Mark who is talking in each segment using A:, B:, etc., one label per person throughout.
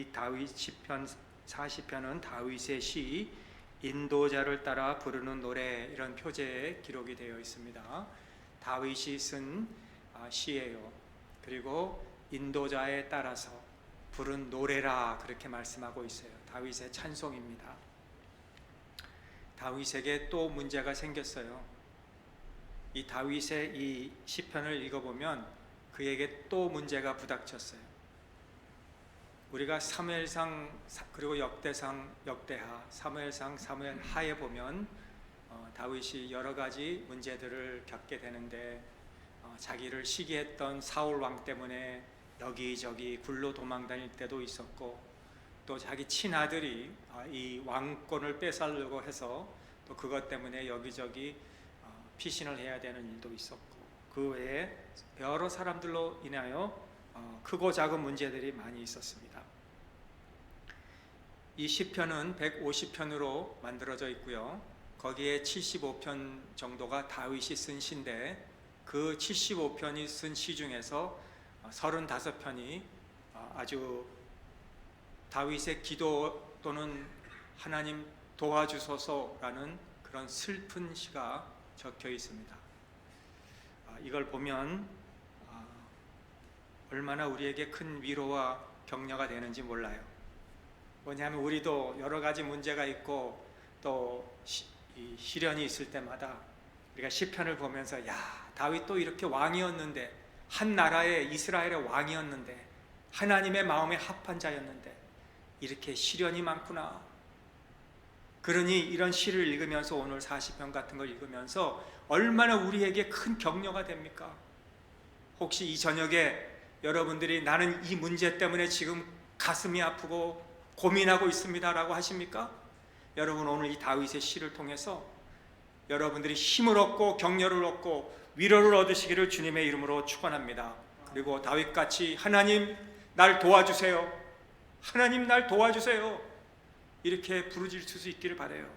A: 이 다윗 시편 40편은 다윗의 시 인도자를 따라 부르는 노래 이런 표제에 기록이 되어 있습니다. 다윗이 쓴 시예요. 그리고 인도자에 따라서 부른 노래라 그렇게 말씀하고 있어요. 다윗의 찬송입니다. 다윗에게 또 문제가 생겼어요. 이 다윗의 이 시편을 읽어보면 그에게 또 문제가 부닥쳤어요. 우리가 사무엘상 그리고 역대상, 역대하, 사무엘상, 사무엘하에 보면 다윗이 여러 가지 문제들을 겪게 되는데 자기를 시기했던 사울 왕 때문에 여기저기 굴로 도망다닐 때도 있었고, 또 자기 친아들이 이 왕권을 빼앗으려고 해서 또 그것 때문에 여기저기 피신을 해야 되는 일도 있었고, 그 외에 여러 사람들로 인하여 크고 작은 문제들이 많이 있었습니다. 이 시편은 150편으로 만들어져 있고요. 거기에 75편 정도가 다윗이 쓴 시인데, 그 75편이 쓴 시 중에서 35편이 아주 다윗의 기도 또는 하나님 도와주소서라는 그런 슬픈 시가 적혀 있습니다. 이걸 보면 얼마나 우리에게 큰 위로와 격려가 되는지 몰라요. 뭐냐면 우리도 여러 가지 문제가 있고 또 시련이 있을 때마다 우리가 시편을 보면서 다윗 또 이렇게 왕이었는데, 한 나라의 이스라엘의 왕이었는데, 하나님의 마음에 합한 자였는데 이렇게 시련이 많구나. 그러니 이런 시를 읽으면서, 오늘 40편 같은 걸 읽으면서 얼마나 우리에게 큰 격려가 됩니까? 혹시 이 저녁에 여러분들이 나는 이 문제 때문에 지금 가슴이 아프고 고민하고 있습니다 라고 하십니까? 여러분, 오늘 이 다윗의 시를 통해서 여러분들이 힘을 얻고 격려를 얻고 위로를 얻으시기를 주님의 이름으로 축원합니다. 그리고 다윗같이 하나님 날 도와주세요, 하나님 날 도와주세요, 이렇게 부르짖을 수 있기를 바라요.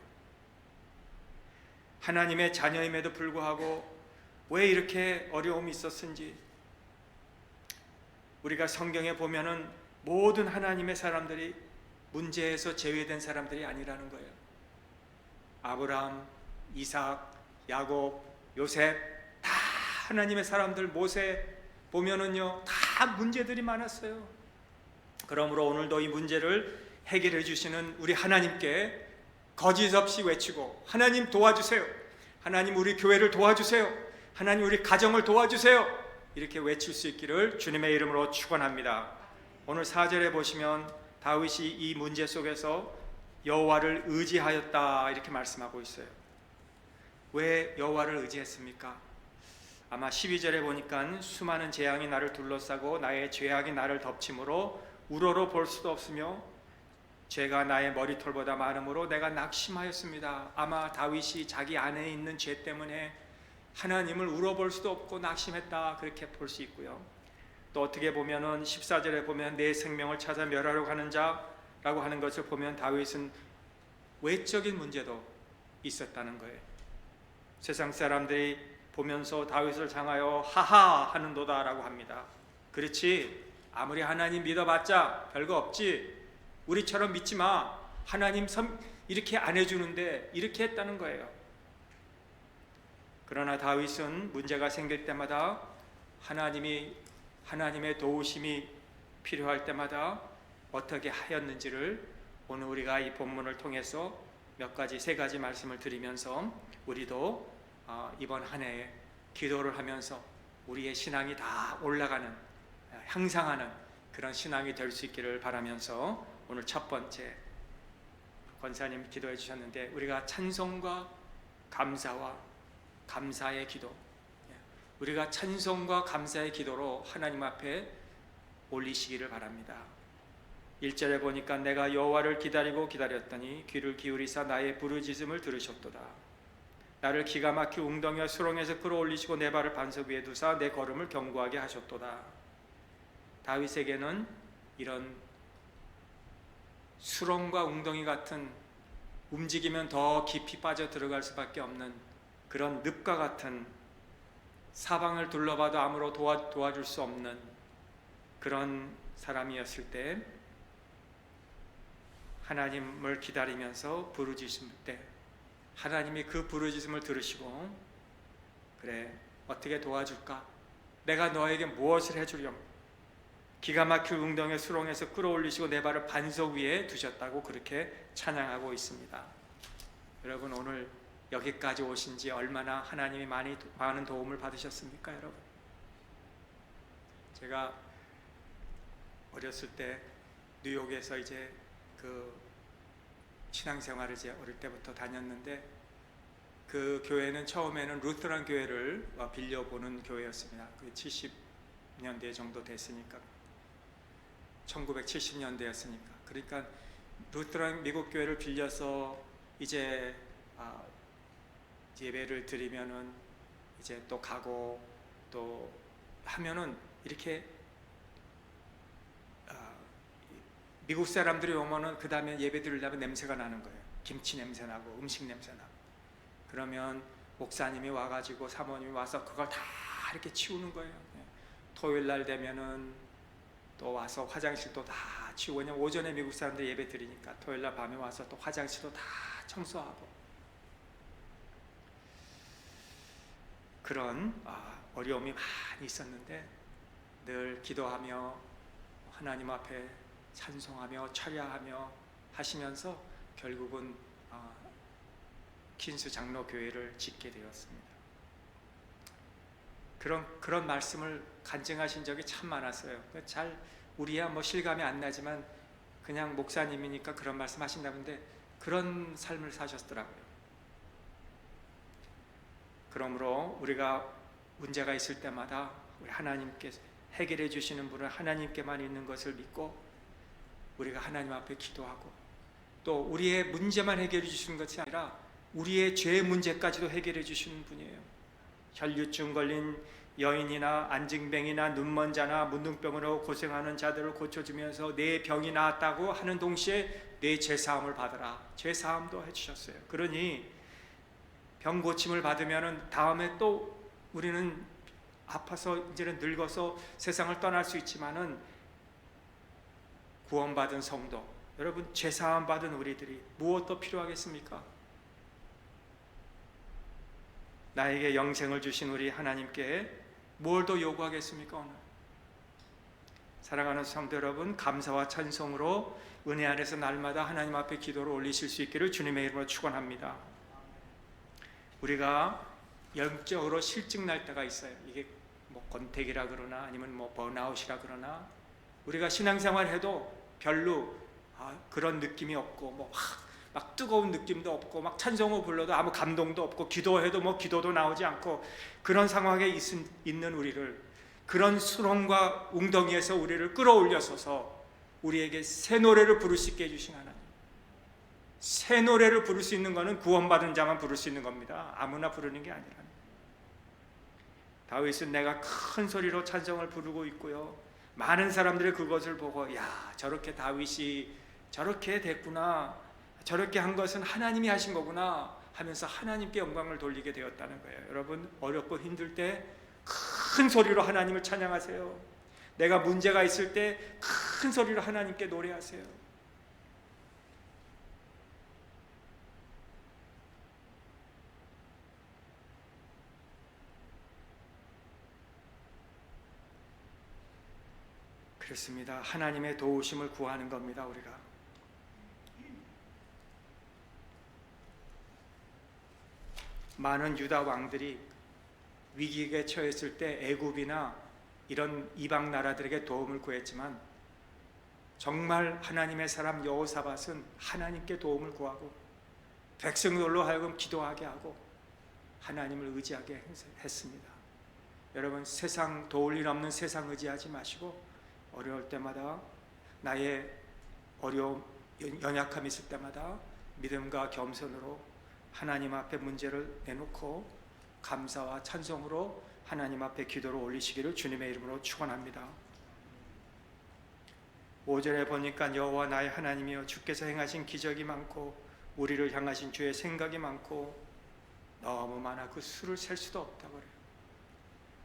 A: 하나님의 자녀임에도 불구하고 왜 이렇게 어려움이 있었는지, 우리가 성경에 보면은 모든 하나님의 사람들이 문제에서 제외된 사람들이 아니라는 거예요. 아브라함, 이삭, 야곱, 요셉 다 하나님의 사람들. 모세 보면은요 다 문제들이 많았어요. 그러므로 오늘도 이 문제를 해결해 주시는 우리 하나님께 거짓없이 외치고, 하나님 도와주세요, 하나님 우리 교회를 도와주세요, 하나님 우리 가정을 도와주세요, 이렇게 외칠 수 있기를 주님의 이름으로 축원합니다. 오늘 4절에 보시면 다윗이 이 문제 속에서 여호와를 의지하였다 이렇게 말씀하고 있어요. 왜 여호와를 의지했습니까? 아마 12절에 보니까 수많은 재앙이 나를 둘러싸고 나의 죄악이 나를 덮침으로 우러러 볼 수도 없으며 죄가 나의 머리털보다 많음으로 내가 낙심하였습니다. 아마 다윗이 자기 안에 있는 죄 때문에 하나님을 울어볼 수도 없고 낙심했다, 그렇게 볼 수 있고요. 또 어떻게 보면은 14절에 보면 내 생명을 찾아 멸하려고 하는 자라고 하는 것을 보면 다윗은 외적인 문제도 있었다는 거예요. 세상 사람들이 보면서 다윗을 향하여 하하 하는도다 라고 합니다. 그렇지, 아무리 하나님 믿어봤자 별거 없지, 우리처럼 믿지 마, 하나님 이렇게 안 해주는데, 이렇게 했다는 거예요. 그러나 다윗은 문제가 생길 때마다 하나님의 도우심이 필요할 때마다 어떻게 하였는지를 오늘 우리가 이 본문을 통해서 세 가지 말씀을 드리면서 우리도 이번 한 해에 기도를 하면서 우리의 신앙이 다 올라가는, 향상하는 그런 신앙이 될 수 있기를 바라면서, 오늘 첫 번째 권사님 기도해 주셨는데, 우리가 찬송과 감사와 감사의 기도, 우리가 찬송과 감사의 기도로 하나님 앞에 올리시기를 바랍니다. 1절에 보니까 내가 여호와를 기다렸더니 귀를 기울이사 나의 부르짖음을 들으셨도다. 나를 기가 막히 웅덩이와 수렁에서 끌어올리시고 내 발을 반석 위에 두사 내 걸음을 견고하게 하셨도다. 다윗에게는 이런 수렁과 웅덩이 같은, 움직이면 더 깊이 빠져 들어갈 수밖에 없는 그런 늪과 같은, 사방을 둘러봐도 아무로 도와줄 수 없는 그런 사람이었을 때 하나님을 기다리면서 부르짖을 때 하나님이 그 부르짖음을 들으시고 그래 어떻게 도와줄까? 내가 너에게 무엇을 해주렴? 기가 막힐 웅덩이의 수렁에서 끌어올리시고 내 발을 반석 위에 두셨다고 그렇게 찬양하고 있습니다. 여러분 오늘 여기까지 오신 지 얼마나 하나님이 많은 도움을 받으셨습니까, 여러분? 제가 어렸을 때 뉴욕에서 이제 그 신앙생활을 이제 어릴 때부터 다녔는데 그 교회는 처음에는 루터란 교회를 빌려보는 교회였습니다. 그 70년대 정도 됐으니까 1970년대였으니까 그러니까 루터란 미국 교회를 빌려서 이제 예배를 드리면은 이제 또 가고 또 하면은 이렇게 미국 사람들이 오면은 그 다음에 예배 드리려면 냄새가 나는 거예요. 김치 냄새 나고 음식 냄새 나고. 그러면 목사님이 와가지고 사모님이 와서 그걸 다 이렇게 치우는 거예요. 토요일 날 되면은 또 와서 화장실도 다 치우고, 왜냐면 오전에 미국 사람들 예배 드리니까 토요일 날 밤에 와서 또 화장실도 다 청소하고 그런 어려움이 많이 있었는데 늘 기도하며 하나님 앞에 찬송하며 찬양하며 하시면서 결국은 킨스 장로교회를 짓게 되었습니다. 그런 말씀을 간증하신 적이 참 많았어요. 잘 우리야 뭐 실감이 안 나지만 그냥 목사님이니까 그런 말씀 하신다는데 그런 삶을 사셨더라고요. 그러므로 우리가 문제가 있을 때마다 우리 하나님께 해결해 주시는 분은 하나님께만 있는 것을 믿고 우리가 하나님 앞에 기도하고 또 우리의 문제만 해결해 주시는 것이 아니라 우리의 죄 문제까지도 해결해 주시는 분이에요. 혈류증 걸린 여인이나 안증뱅이나 눈먼 자나 문둥병으로 고생하는 자들을 고쳐주면서 내 병이 나았다고 하는 동시에 내 죄사함을 받으라. 죄사함도 해주셨어요. 그러니 병 고침을 받으면 다음에 또 우리는 아파서 이제는 늙어서 세상을 떠날 수 있지만은 구원받은 성도 여러분, 죄사함 받은 우리들이 무엇 더 필요하겠습니까? 나에게 영생을 주신 우리 하나님께 뭘 더 요구하겠습니까? 오늘 사랑하는 성도 여러분, 감사와 찬송으로 은혜 안에서 날마다 하나님 앞에 기도를 올리실 수 있기를 주님의 이름으로 축원합니다. 우리가 영적으로 실증 날 때가 있어요. 이게 뭐 권태기라 그러나 아니면 뭐 번아웃이라 그러나 우리가 신앙생활 해도 별로 그런 느낌이 없고 막 뜨거운 느낌도 없고 막 찬송을 불러도 아무 감동도 없고 기도해도 뭐 기도도 나오지 않고 그런 상황에 있는 우리를 그런 수렁과 웅덩이에서 우리를 끌어올려서서 우리에게 새 노래를 부를 수 있게 해주신 하나님. 새 노래를 부를 수 있는 것은 구원받은 자만 부를 수 있는 겁니다. 아무나 부르는 게 아니라. 다윗은 내가 큰 소리로 찬송을 부르고 있고요, 많은 사람들이 그것을 보고 야, 저렇게 다윗이 저렇게 됐구나, 저렇게 한 것은 하나님이 하신 거구나 하면서 하나님께 영광을 돌리게 되었다는 거예요. 여러분, 어렵고 힘들 때 큰 소리로 하나님을 찬양하세요. 내가 문제가 있을 때 큰 소리로 하나님께 노래하세요. 그렇습니다. 하나님의 도우심을 구하는 겁니다. 우리가 많은 유다 왕들이 위기에 처했을 때 애굽이나 이런 이방 나라들에게 도움을 구했지만 정말 하나님의 사람 여호사밧은 하나님께 도움을 구하고 백성들로 하여금 기도하게 하고 하나님을 의지하게 했습니다. 여러분, 세상 도울 일 없는 세상 의지하지 마시고 어려울 때마다 나의 어려움, 연약함이 있을 때마다 믿음과 겸손으로 하나님 앞에 문제를 내놓고 감사와 찬송으로 하나님 앞에 기도를 올리시기를 주님의 이름으로 축원합니다. 5절에 보니까 여호와 나의 하나님이여 주께서 행하신 기적이 많고 우리를 향하신 주의 생각이 많고 너무 많아 그 수를 셀 수도 없다고 그래요.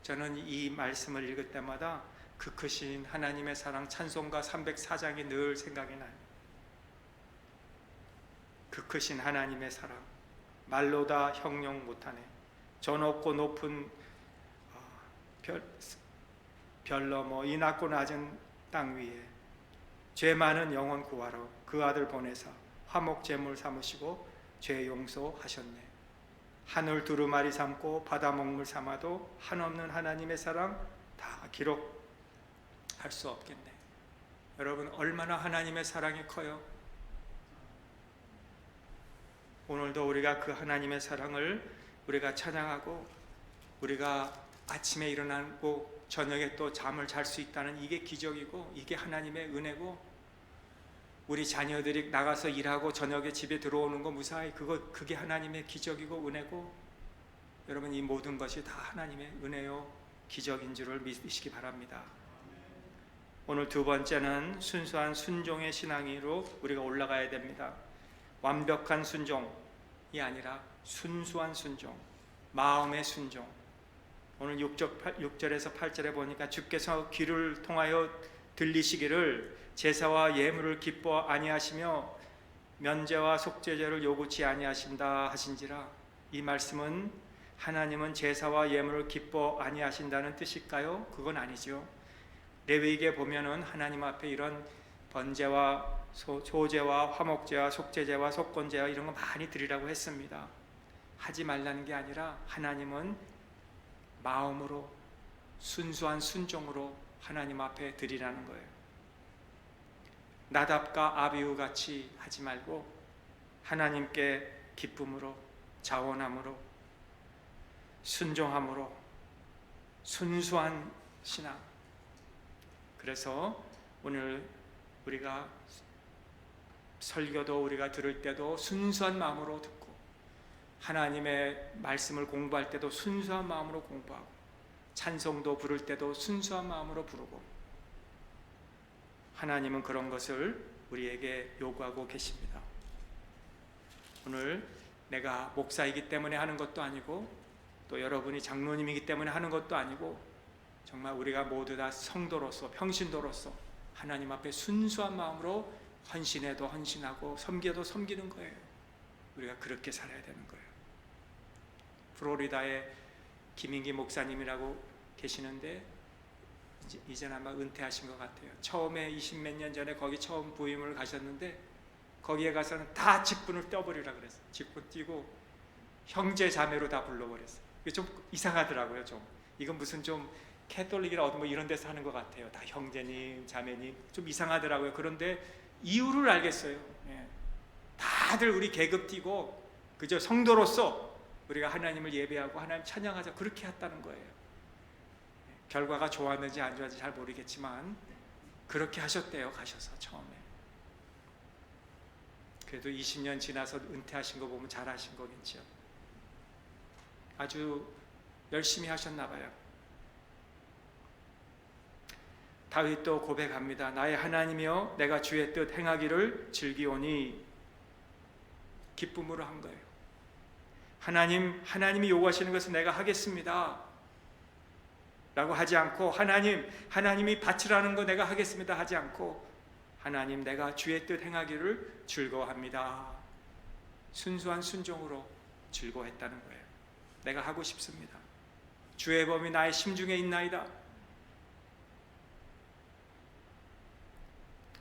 A: 저는 이 말씀을 읽을 때마다 그 크신 하나님의 사랑 찬송가 304장이 늘 생각이 나요. 그 크신 하나님의 사랑 말로 다 형용 못하네. 저 높고 높은 별 넘어 이 낮고 낮은 땅 위에 죄 많은 영혼 구하러 그 아들 보내사 화목 제물 삼으시고 죄 용서하셨네. 하늘 두루마리 삼고 바다 먹물 삼아도 한없는 하나님의 사랑 다 기록할 수 없겠네. 여러분, 얼마나 하나님의 사랑이 커요. 오늘도 우리가 그 하나님의 사랑을 우리가 찬양하고, 우리가 아침에 일어나고 저녁에 또 잠을 잘 수 있다는 이게 기적이고, 이게 하나님의 은혜고, 우리 자녀들이 나가서 일하고 저녁에 집에 들어오는 거 무사히 그게 하나님의 기적이고 은혜고, 여러분, 이 모든 것이 다 하나님의 은혜요 기적인 줄을 믿으시기 바랍니다. 오늘 두 번째는 순수한 순종의 신앙으로 우리가 올라가야 됩니다. 완벽한 순종이 아니라 순수한 순종, 마음의 순종. 오늘 6절에서 8절에 보니까 주께서 귀를 통하여 들리시기를 제사와 예물을 기뻐 아니하시며 면제와 속죄제를 요구치 아니하신다 하신지라. 이 말씀은 하나님은 제사와 예물을 기뻐 아니하신다는 뜻일까요? 그건 아니죠. 레위기에 보면은 하나님 앞에 이런 번제와 소제와 화목제와 속죄제와 속건제와 이런 거 많이 드리라고 했습니다. 하지 말라는 게 아니라 하나님은 마음으로 순수한 순종으로 하나님 앞에 드리라는 거예요. 나답과 아비후 같이 하지 말고 하나님께 기쁨으로, 자원함으로, 순종함으로, 순수한 신앙. 그래서 오늘 우리가 설교도 우리가 들을 때도 순수한 마음으로 듣고, 하나님의 말씀을 공부할 때도 순수한 마음으로 공부하고, 찬송도 부를 때도 순수한 마음으로 부르고, 하나님은 그런 것을 우리에게 요구하고 계십니다. 오늘 내가 목사이기 때문에 하는 것도 아니고, 또 여러분이 장로님이기 때문에 하는 것도 아니고, 정말 우리가 모두 다 성도로서, 평신도로서 하나님 앞에 순수한 마음으로 헌신해도 헌신하고 섬겨도 섬기는 거예요. 우리가 그렇게 살아야 되는 거예요. 플로리다에 김인기 목사님이라고 계시는데 이제는 아마 은퇴하신 것 같아요. 처음에 20몇 년 전에 거기 처음 부임을 가셨는데, 거기에 가서는 다 직분을 떼어버리라 그랬어요. 직분 띄고 형제 자매로 다 불러버렸어요. 이게 좀 이상하더라고요. 좀 이건 무슨 좀 캐톨릭이나 어디 뭐 이런 데서 하는 것 같아요. 다 형제님, 자매님, 좀 이상하더라고요. 그런데 이유를 알겠어요. 예. 다들 우리 계급 띄고 그저 성도로서 우리가 하나님을 예배하고 하나님 찬양하자, 그렇게 했다는 거예요. 결과가 좋았는지 안 좋았는지 잘 모르겠지만 그렇게 하셨대요. 가셔서 처음에. 그래도 20년 지나서 은퇴하신 거 보면 잘하신 거겠죠. 아주 열심히 하셨나 봐요. 다윗도 고백합니다. 나의 하나님이여, 내가 주의 뜻 행하기를 즐기오니. 기쁨으로 한 거예요. 하나님이 요구하시는 것은 내가 하겠습니다 라고 하지 않고, 하나님이 바치라는 거 내가 하겠습니다 하지 않고, 하나님, 내가 주의 뜻 행하기를 즐거워합니다. 순수한 순종으로 즐거워했다는 거예요. 내가 하고 싶습니다. 주의 법이 나의 심중에 있나이다.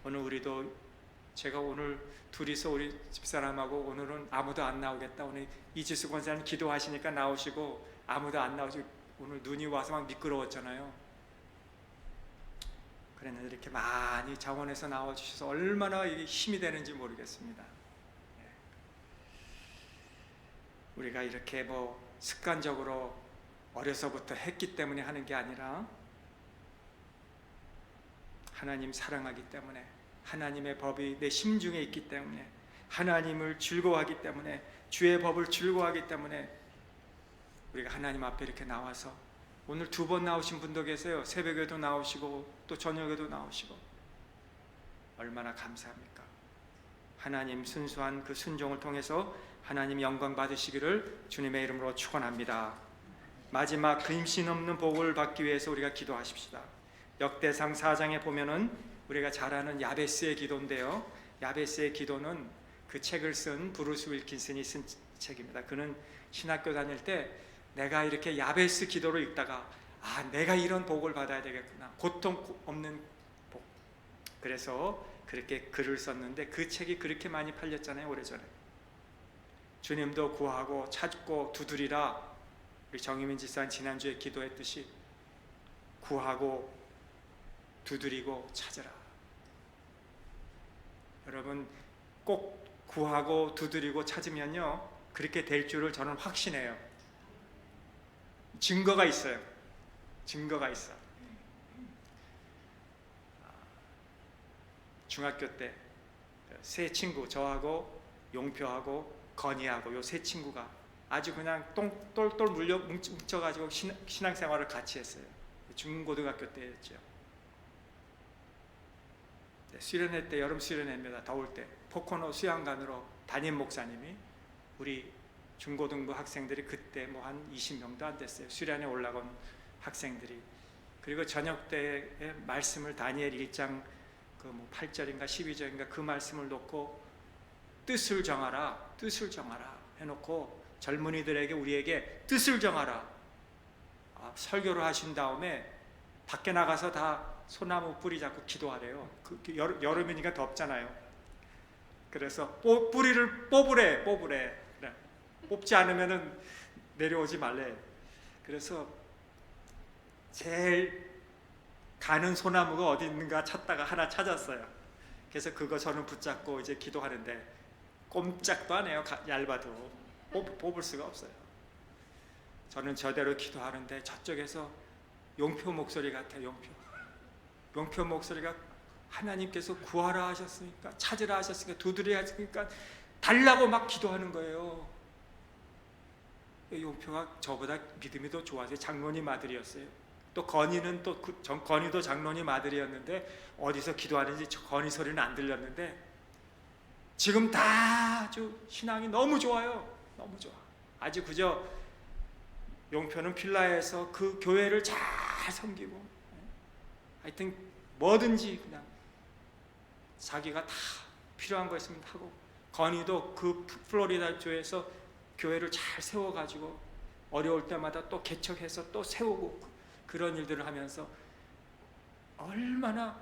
A: 오늘 우리도, 제가 오늘 둘이서 우리 집사람하고 오늘은 아무도 안 나오겠다. 오늘 이지수 권사님 기도하시니까 나오시고 아무도 안 나오시고, 오늘 눈이 와서 막 미끄러웠잖아요. 그랬는데 이렇게 많이 자원해서 나와주셔서 얼마나 이게 힘이 되는지 모르겠습니다. 우리가 이렇게 뭐 습관적으로 어려서부터 했기 때문에 하는 게 아니라, 하나님 사랑하기 때문에, 하나님의 법이 내 심중에 있기 때문에, 하나님을 즐거워하기 때문에, 주의 법을 즐거워하기 때문에 우리가 하나님 앞에 이렇게 나와서, 오늘 2번 나오신 분도 계세요. 새벽에도 나오시고 또 저녁에도 나오시고. 얼마나 감사합니까? 하나님 순수한 그 순종을 통해서 하나님 영광 받으시기를 주님의 이름으로 축원합니다. 마지막 근심 없는 복을 받기 위해서 우리가 기도하십시다. 역대상 4장에 보면은 우리가 잘 아는 야베스의 기도인데요, 야베스의 기도는 그 책을 쓴 브루스 윌킨슨이 쓴 책입니다. 그는 신학교 다닐 때 내가 이렇게 야베스 기도를 읽다가 내가 이런 복을 받아야 되겠구나. 고통 없는 복. 그래서 그렇게 글을 썼는데 그 책이 그렇게 많이 팔렸잖아요, 오래전에. 주님도 구하고 찾고 두드리라. 우리 정희민 지사는 지난주에 기도했듯이 구하고 두드리고 찾으라. 여러분 꼭 구하고 두드리고 찾으면요 그렇게 될 줄을 저는 확신해요. 증거가 있어요. 증거가 있어. 중학교 때 세 친구, 저하고 용표하고 건이하고 요 세 친구가 아주 그냥 똘똘 뭉쳐가지고 신앙생활을 같이 했어요. 중고등학교 때였죠. 수련회 때, 여름 수련회입니다. 더울 때 포코노 수양관으로 담임 목사님이 우리 중고등부 학생들이 그때 뭐 한 20명도 안 됐어요. 수련회 올라간 학생들이. 그리고 저녁 때에 말씀을 다니엘 1장 그 뭐 8절인가 12절인가 그 말씀을 놓고 뜻을 정하라 해놓고 젊은이들에게 우리에게 뜻을 정하라. 설교를 하신 다음에 밖에 나가서 다 소나무 뿌리 잡고 기도하래요. 여름이니까 덥잖아요. 그래서 뿌리를 뽑으래. 그래. 뽑지 않으면은 내려오지 말래. 그래서 제일 가는 소나무가 어디 있는가 찾다가 하나 찾았어요. 그래서 그거 저는 붙잡고 이제 기도하는데 꼼짝도 안 해요. 얇아도 뽑을 수가 없어요. 저는 저대로 기도하는데 저쪽에서 용표 목소리 같아요. 용표 목소리가 하나님께서 구하라 하셨으니까, 찾으라 하셨으니까, 두드리라 하셨으니까 달라고 막 기도하는 거예요. 용표가 저보다 믿음이 더 좋아서 장로님 아들이었어요. 또 건이는 건이도 장로님 아들이었는데 어디서 기도하는지 건이 소리는 안 들렸는데 지금 다 아주 신앙이 너무 좋아요. 너무 좋아. 아주 그저 용표는 필라에서 그 교회를 잘 섬기고 하여튼 뭐든지 그냥 자기가 다 필요한 거 있으면 하고, 건이도 그 플로리다 주에서 교회를 잘 세워가지고 어려울 때마다 또 개척해서 또 세우고 그런 일들을 하면서 얼마나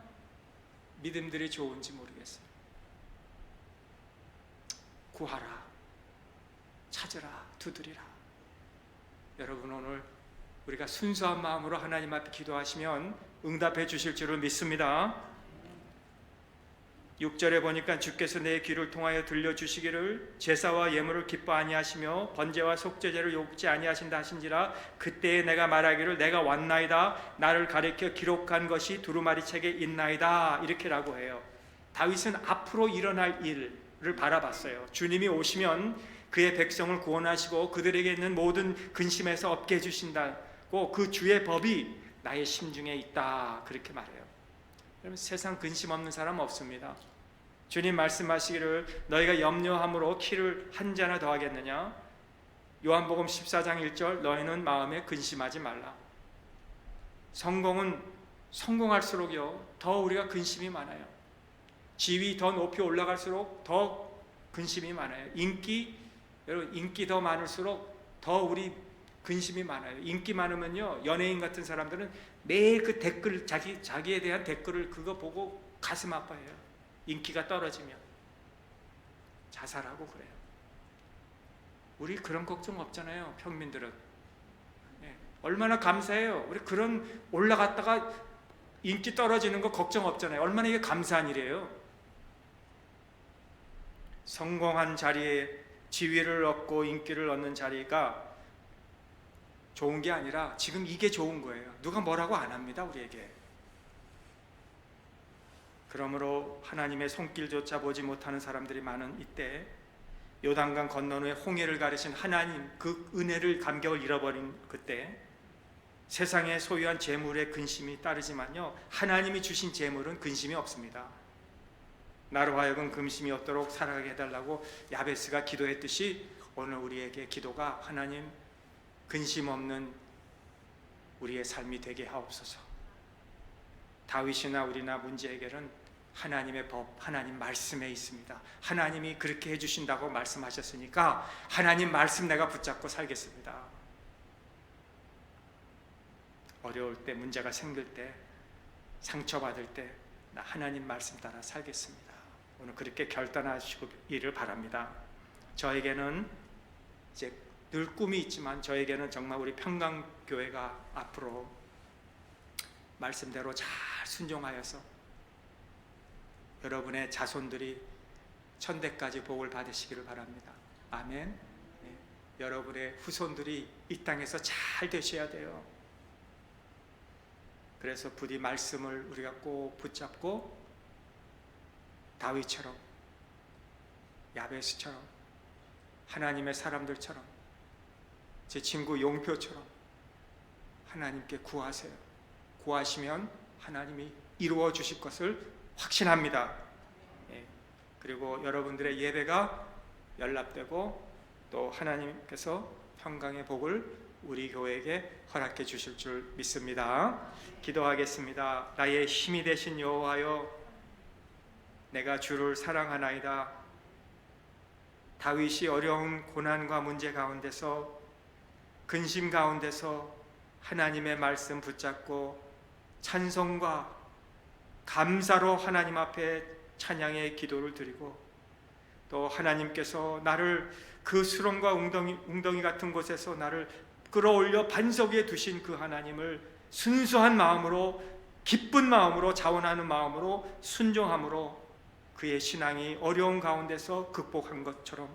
A: 믿음들이 좋은지 모르겠어요. 구하라, 찾으라, 두드리라. 여러분 오늘 우리가 순수한 마음으로 하나님 앞에 기도하시면 응답해 주실 줄을 믿습니다. 6절에 보니까 주께서 내 귀를 통하여 들려주시기를 제사와 예물을 기뻐 아니하시며 번제와 속죄제를 욕지 아니하신다 하신지라 그때에 내가 말하기를 내가 왔나이다 나를 가리켜 기록한 것이 두루마리 책에 있나이다 이렇게라고 해요. 다윗은 앞으로 일어날 일을 바라봤어요. 주님이 오시면 그의 백성을 구원하시고 그들에게 있는 모든 근심에서 없게 해주신다고 그 주의 법이 나의 심중에 있다 그렇게 말해요. 여러분 세상 근심 없는 사람 없습니다. 주님 말씀하시기를 너희가 염려함으로 키를 한 자나 더하겠느냐. 요한복음 14장 1절 너희는 마음에 근심하지 말라. 성공은 성공할수록요 더 우리가 근심이 많아요. 지위 더 높이 올라갈수록 더 근심이 많아요. 여러분 인기 더 많을수록 더 우리 근심이 많아요. 인기 많으면요 연예인 같은 사람들은 매일 그 댓글 자기에 대한 댓글을 그거 보고 가슴 아파해요. 인기가 떨어지면 자살하고 그래요. 우리 그런 걱정 없잖아요. 평민들은 얼마나 감사해요. 우리 그런 올라갔다가 인기 떨어지는 거 걱정 없잖아요. 얼마나 이게 감사한 일이에요. 성공한 자리에 지위를 얻고 인기를 얻는 자리가 좋은 게 아니라 지금 이게 좋은 거예요. 누가 뭐라고 안 합니다, 우리에게. 그러므로 하나님의 손길조차 보지 못하는 사람들이 많은 이때 요단강 건넌 후에 홍해를 가르신 하나님 그 은혜를 감격을 잃어버린 그때 세상에 소유한 재물에 근심이 따르지만요 하나님이 주신 재물은 근심이 없습니다. 나로 하여금 근심이 없도록 살아가게 해달라고 야베스가 기도했듯이 오늘 우리에게 기도가 하나님 근심 없는 우리의 삶이 되게 하옵소서. 다윗이나 우리나 문제 해결은 하나님의 법, 하나님 말씀에 있습니다. 하나님이 그렇게 해주신다고 말씀하셨으니까 하나님 말씀 내가 붙잡고 살겠습니다. 어려울 때, 문제가 생길 때, 상처받을 때 나 하나님 말씀 따라 살겠습니다. 오늘 그렇게 결단하시기를 바랍니다. 저에게는 이제 늘 꿈이 있지만 저에게는 정말 우리 평강교회가 앞으로 말씀대로 잘 순종하여서 여러분의 자손들이 천대까지 복을 받으시기를 바랍니다. 아멘. 네. 여러분의 후손들이 이 땅에서 잘 되셔야 돼요. 그래서 부디 말씀을 우리가 꼭 붙잡고 다윗처럼, 야베스처럼, 하나님의 사람들처럼, 제 친구 용표처럼 하나님께 구하세요. 구하시면 하나님이 이루어 주실 것을 확신합니다. 예. 그리고 여러분들의 예배가 연락되고 또 하나님께서 평강의 복을 우리 교회에게 허락해 주실 줄 믿습니다. 기도하겠습니다. 나의 힘이 되신 여호와여, 내가 주를 사랑하나이다. 다윗이 어려운 고난과 문제 가운데서, 근심 가운데서 하나님의 말씀 붙잡고 찬송과 감사로 하나님 앞에 찬양의 기도를 드리고, 또 하나님께서 나를 그 수렁과 웅덩이 같은 곳에서 나를 끌어올려 반석 위에 두신 그 하나님을 순수한 마음으로, 기쁜 마음으로, 자원하는 마음으로, 순종함으로 그의 신앙이 어려운 가운데서 극복한 것처럼,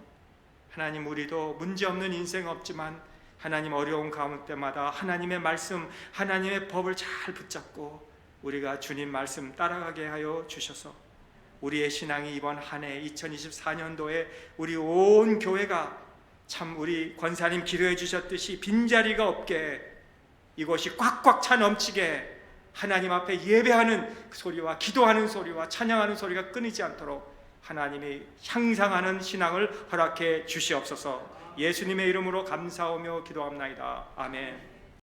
A: 하나님 우리도 문제없는 인생 없지만 하나님 어려운 가운데마다 하나님의 말씀, 하나님의 법을 잘 붙잡고 우리가 주님 말씀 따라가게 하여 주셔서 우리의 신앙이 이번 한 해 2024년도에 우리 온 교회가 참 우리 권사님 기도해 주셨듯이 빈자리가 없게, 이곳이 꽉꽉 차 넘치게 하나님 앞에 예배하는 소리와 기도하는 소리와 찬양하는 소리가 끊이지 않도록 하나님이 향상하는 신앙을 허락해 주시옵소서. 예수님의 이름으로 감사하며 기도합나이다. 아멘.